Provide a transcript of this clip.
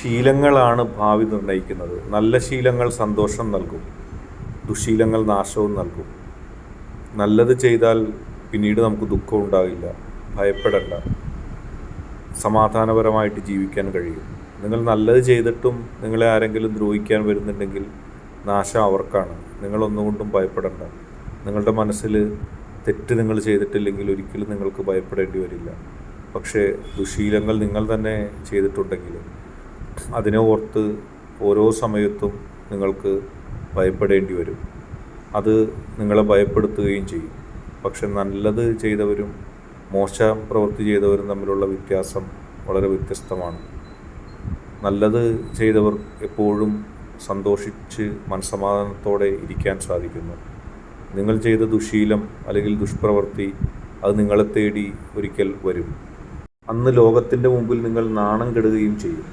ശീലങ്ങളാണ് ഭാവി നിർണ്ണയിക്കുന്നത്. നല്ല ശീലങ്ങൾ സന്തോഷം നൽകും, ദുശീലങ്ങൾ നാശവും നൽകും. നല്ലത് ചെയ്താൽ പിന്നീട് നമുക്ക് ദുഃഖം ഉണ്ടാകില്ല. ഭയപ്പെടേണ്ട, സമാധാനപരമായിട്ട് ജീവിക്കാൻ കഴിയും. നിങ്ങൾ നല്ലത് ചെയ്തിട്ടും നിങ്ങളെ ആരെങ്കിലും ദ്രോഹിക്കാൻ വരുന്നുണ്ടെങ്കിൽ നാശം അവർക്കാണ്. നിങ്ങളൊന്നുകൊണ്ടും ഭയപ്പെടേണ്ട. നിങ്ങളുടെ മനസ്സിൽ തെറ്റ് നിങ്ങൾ ചെയ്തിട്ടില്ലെങ്കിൽ ഒരിക്കലും നിങ്ങൾക്ക് ഭയപ്പെടേണ്ടി വരില്ല. പക്ഷേ ദുശീലങ്ങൾ നിങ്ങൾ തന്നെ ചെയ്തിട്ടുണ്ടെങ്കിൽ അതിനെ ഓർത്ത് ഓരോ സമയത്തും നിങ്ങൾക്ക് ഭയപ്പെടേണ്ടി വരും. അത് നിങ്ങളെ ഭയപ്പെടുത്തുകയും ചെയ്യും. പക്ഷെ നല്ലത് ചെയ്തവരും മോശം പ്രവൃത്തി ചെയ്തവരും തമ്മിലുള്ള വ്യത്യാസം വളരെ വ്യത്യസ്തമാണ്. നല്ലത് ചെയ്തവർ എപ്പോഴും സന്തോഷിച്ച് മനസ്സമാധാനത്തോടെ ഇരിക്കാൻ സാധിക്കുന്നു. നിങ്ങൾ ചെയ്ത ദുശീലം അല്ലെങ്കിൽ ദുഷ്പ്രവൃത്തി അത് നിങ്ങളെ തേടി ഒരിക്കൽ വരും. അന്ന് ലോകത്തിൻ്റെ മുമ്പിൽ നിങ്ങൾ നാണം കെടുകയും ചെയ്യും.